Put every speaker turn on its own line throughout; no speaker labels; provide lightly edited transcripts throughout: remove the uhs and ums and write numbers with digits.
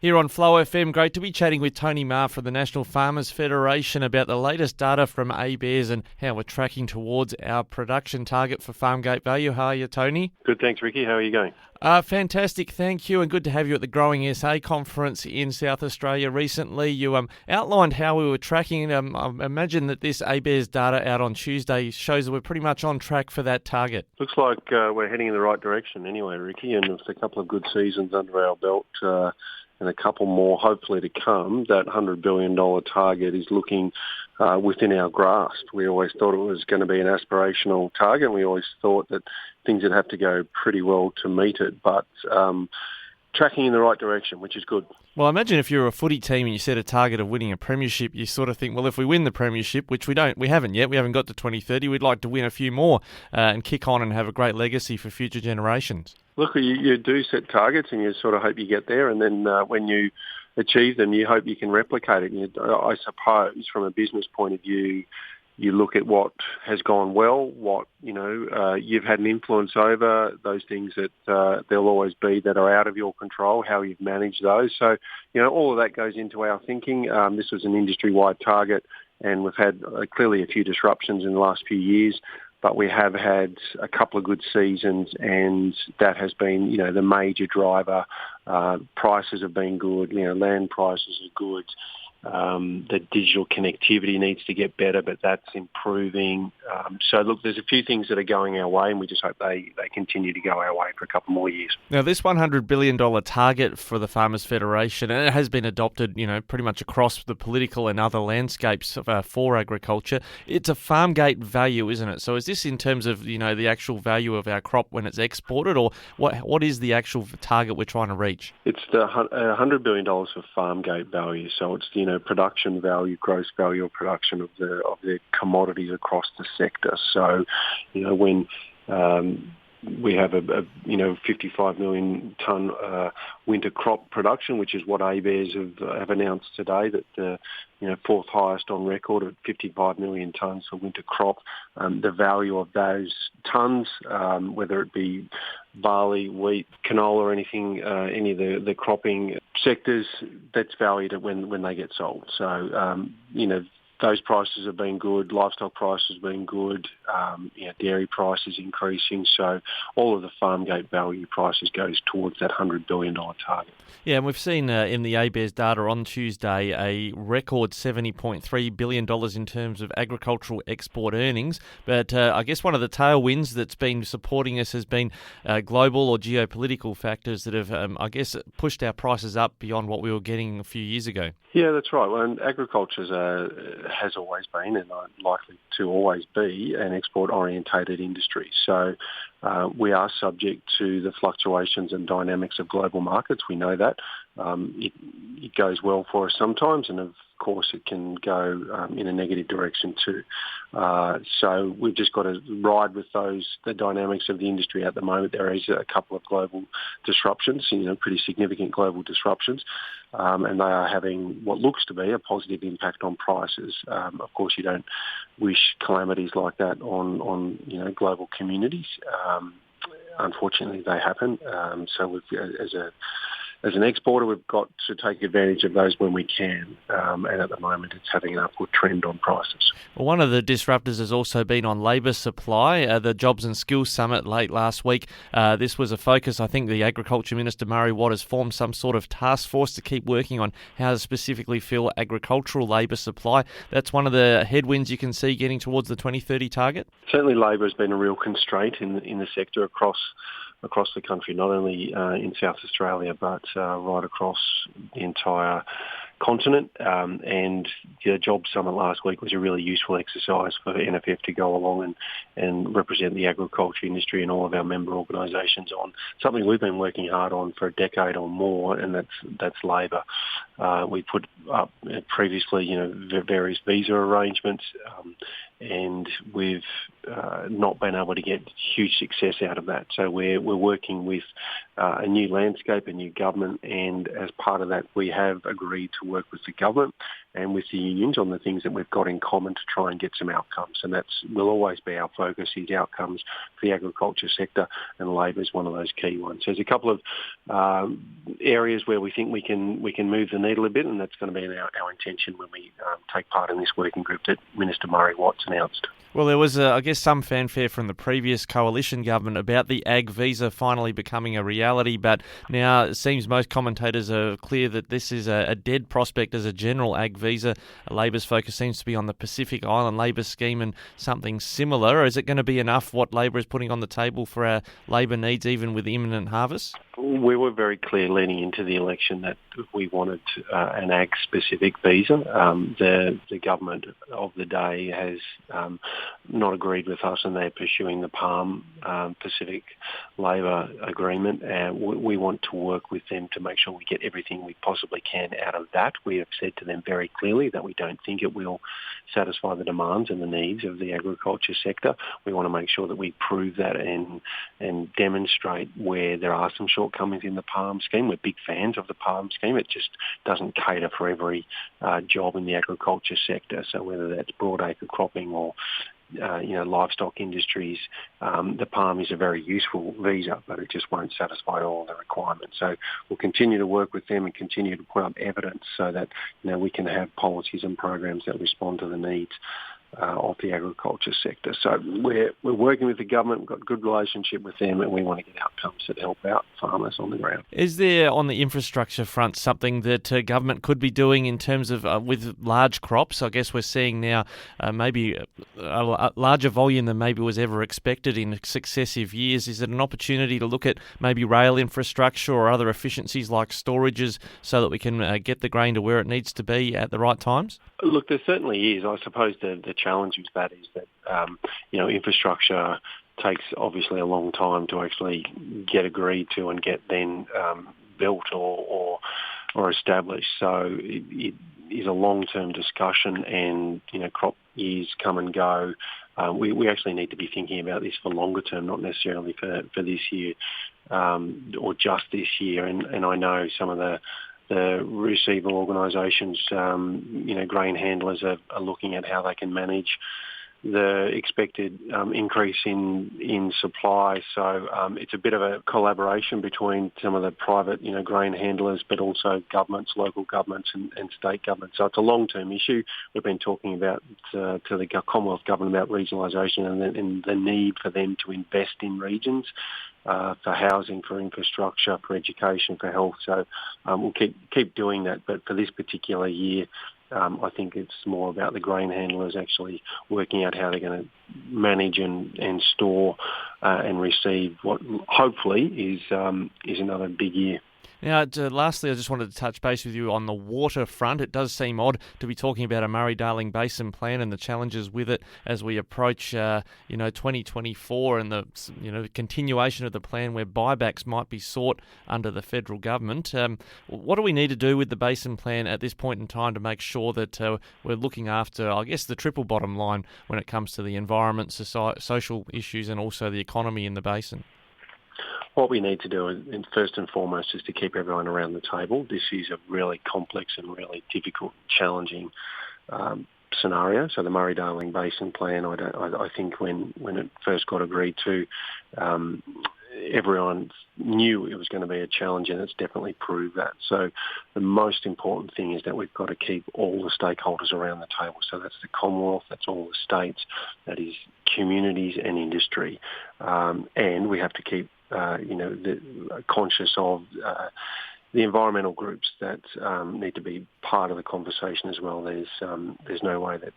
Here on FlowFM, great to be chatting with Tony Mahar from the National Farmers Federation about the latest data from ABARES and how we're tracking towards our production target for farmgate value. How are you, Tony?
Good, thanks, Ricky. How are you going?
Fantastic, thank you, and good to have you at the Growing SA conference in South Australia recently. You outlined how we were tracking. I imagine that this ABARES data out on Tuesday shows that we're pretty much on track for that target.
Looks like we're heading in the right direction anyway, Ricky, and with a couple of good seasons under our belt and a couple more hopefully to come, that $100 billion target is looking within our grasp. We always thought it was going to be an aspirational target, and we always thought that things would have to go pretty well to meet it, but tracking in the right direction, which is good.
Well, I imagine if you're a footy team and you set a target of winning a premiership, you sort of think, well, if we win the premiership, which we haven't yet, we haven't got to 2030, we'd like to win a few more and kick on and have a great legacy for future generations.
Look, you do set targets and you sort of hope you get there, and then when you achieve them, you hope you can replicate it. And I suppose from a business point of view, you look at what has gone well, what you've had an influence over, those things that there'll always be that are out of your control, how you've managed those. So, all of that goes into our thinking. This was an industry-wide target, and we've had clearly a few disruptions in the last few years, but we have had a couple of good seasons, and that has been, the major driver. Prices have been good, land prices are good. The digital connectivity needs to get better, but that's improving. So, look, there's a few things that are going our way, and we just hope they continue to go our way for a couple more years.
Now, this $100 billion target for the Farmers Federation, and it has been adopted, pretty much across the political and other landscapes for agriculture. It's a farmgate value, isn't it? So is this in terms of, the actual value of our crop when it's exported, or what is the actual target we're trying to reach?
It's the $100 billion for farmgate value. So it's, production value, gross value of production of the commodities across the sector. So, when we have a 55 million tonne winter crop production, which is what ABARES have announced today, that the fourth highest on record at 55 million tonnes for winter crop. The value of those tonnes, whether it be barley, wheat, canola, or anything, any of the cropping sectors, that's valued at when they get sold. So, those prices have been good, livestock prices have been good, dairy prices increasing, so all of the farmgate value prices goes towards that $100 billion target.
Yeah, and we've seen in the ABARES data on Tuesday a record $70.3 billion in terms of agricultural export earnings, but I guess one of the tailwinds that's been supporting us has been global or geopolitical factors that have, pushed our prices up beyond what we were getting a few years ago.
Yeah, that's right. Well, and agriculture has always been and likely to always be an export-orientated industry. So we are subject to the fluctuations and dynamics of global markets. We know that. It goes well for us sometimes, and of course it can go in a negative direction too. So we've just got to ride with the dynamics of the industry at the moment. There is a couple of global disruptions, pretty significant global disruptions, and they are having what looks to be a positive impact on prices. Of course, you don't wish calamities like that on global communities. Unfortunately, they happen. So as an exporter, we've got to take advantage of those when we can, and at the moment it's having an upward trend on prices.
Well, one of the disruptors has also been on labour supply. The Jobs and Skills Summit late last week, this was a focus. I think the Agriculture Minister, Murray, has formed some sort of task force to keep working on how to specifically fill agricultural labour supply. That's one of the headwinds you can see getting towards the 2030 target?
Certainly labour has been a real constraint in the sector across the country, not only in South Australia, but right across the entire continent. And the Jobs Summit last week was a really useful exercise for the NFF to go along and represent the agriculture industry and all of our member organisations on something we've been working hard on for a decade or more, and that's labour. We put up previously, various visa arrangements, and we've not been able to get huge success out of that. So we're working with a new landscape, a new government, and as part of that, we have agreed to work with the government and with the unions on the things that we've got in common to try and get some outcomes. And that will always be our focus, is outcomes for the agriculture sector, and labour is one of those key ones. So there's a couple of areas where we think we can move the needle a bit, and that's going to be our intention when we take part in this working group that Minister Murray Watt's announced.
Well, there was, I guess, some fanfare from the previous coalition government about the ag visa finally becoming a reality, but now it seems most commentators are clear that this is a dead prospect as a general ag visa. Labor's focus seems to be on the Pacific Island Labor scheme and something similar. Is it going to be enough what Labor is putting on the table for our labour needs, even with imminent harvest?
We were very clear leading into the election that we wanted an ag-specific visa. The government of the day has not agreed with us, and they're pursuing the Palm Pacific Labor Agreement. We want to work with them to make sure we get everything we possibly can out of that. We have said to them very clearly that we don't think it will satisfy the demands and the needs of the agriculture sector. We want to make sure that we prove that and demonstrate where there are some shortcomings in the Palm scheme. We're big fans of the Palm scheme. It just doesn't cater for every job in the agriculture sector. So whether that's broadacre cropping or livestock industries, the Palm is a very useful visa, but it just won't satisfy all the requirements. So we'll continue to work with them and continue to put up evidence so that we can have policies and programs that respond to the needs of the agriculture sector. So we're working with the government, we've got a good relationship with them, and we want to get outcomes that help out farmers on the ground.
Is there, on the infrastructure front, something that government could be doing in terms of with large crops? I guess we're seeing now maybe a larger volume than maybe was ever expected in successive years. Is it an opportunity to look at maybe rail infrastructure or other efficiencies like storages so that we can get the grain to where it needs to be at the right times?
Look, there certainly is. I suppose the challenge with that is that, infrastructure takes obviously a long time to actually get agreed to and get then built or established. So it is a long-term discussion, and, crop years come and go. We actually need to be thinking about this for longer term, not necessarily for this year or just this year. And I know some of the receival organisations, grain handlers are looking at how they can manage the expected increase in supply. So it's a bit of a collaboration between some of the private, grain handlers, but also governments, local governments and state governments. So it's a long-term issue. We've been talking about to the Commonwealth Government about regionalisation and the need for them to invest in regions. For housing, for infrastructure, for education, for health. So we'll keep doing that. But for this particular year, I think it's more about the grain handlers actually working out how they're going to manage and store and receive what hopefully is another big year.
Now, lastly, I just wanted to touch base with you on the water front. It does seem odd to be talking about a Murray-Darling Basin plan and the challenges with it as we approach, 2024 and the, continuation of the plan where buybacks might be sought under the federal government. What do we need to do with the Basin plan at this point in time to make sure that we're looking after, I guess, the triple bottom line when it comes to the environment, social issues and also the economy in the basin?
What we need to do, first and foremost, is to keep everyone around the table. This is a really complex and really difficult, challenging scenario. So the Murray-Darling Basin plan, I think when it first got agreed to, everyone knew it was going to be a challenge, and it's definitely proved that. So the most important thing is that we've got to keep all the stakeholders around the table. So that's the Commonwealth, that's all the states, that is communities and industry. And we have to keep conscious of the environmental groups that need to be part of the conversation as well. There's no way that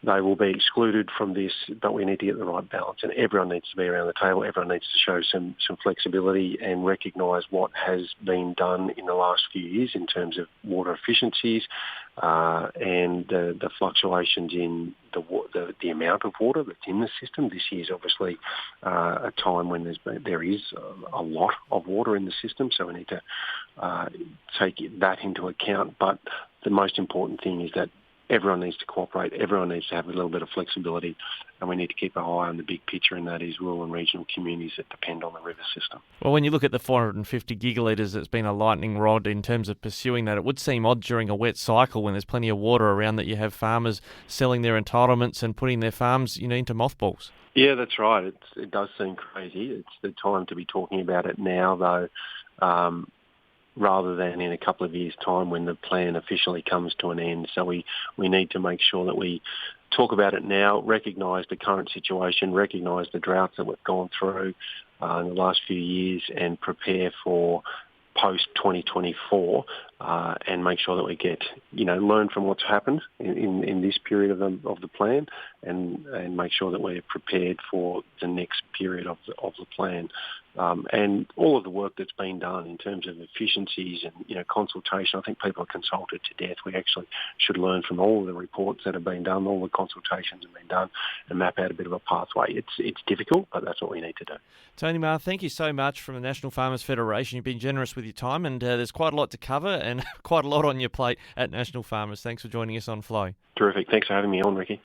they will be excluded from this, but we need to get the right balance. And everyone needs to be around the table. Everyone needs to show some flexibility and recognise what has been done in the last few years in terms of water efficiencies and the fluctuations in the amount of water that's in the system. This year is obviously a time when there is a lot of water in the system, so we need to take that into account. But the most important thing is that everyone needs to cooperate. Everyone needs to have a little bit of flexibility, and we need to keep an eye on the big picture, and that is rural and regional communities that depend on the river system.
Well, when you look at the 450 gigalitres that's been a lightning rod in terms of pursuing that, it would seem odd during a wet cycle when there's plenty of water around that you have farmers selling their entitlements and putting their farms, into mothballs.
Yeah, that's right. It does seem crazy. It's the time to be talking about it now, though, rather than in a couple of years' time when the plan officially comes to an end. So we need to make sure that we talk about it now, recognise the current situation, recognise the droughts that we've gone through in the last few years, and prepare for post-2024 and make sure that we get, learn from what's happened in this period of the plan, and make sure that we're prepared for the next period of the plan. And all of the work that's been done in terms of efficiencies and, consultation, I think people are consulted to death. We actually should learn from all of the reports that have been done, all the consultations have been done, and map out a bit of a pathway. It's difficult, but that's what we need to do.
Tony Mahar, thank you so much from the National Farmers Federation. You've been generous with your time, and there's quite a lot to cover and quite a lot on your plate at National Farmers. Thanks for joining us on Flow.
Terrific. Thanks for having me on, Ricky.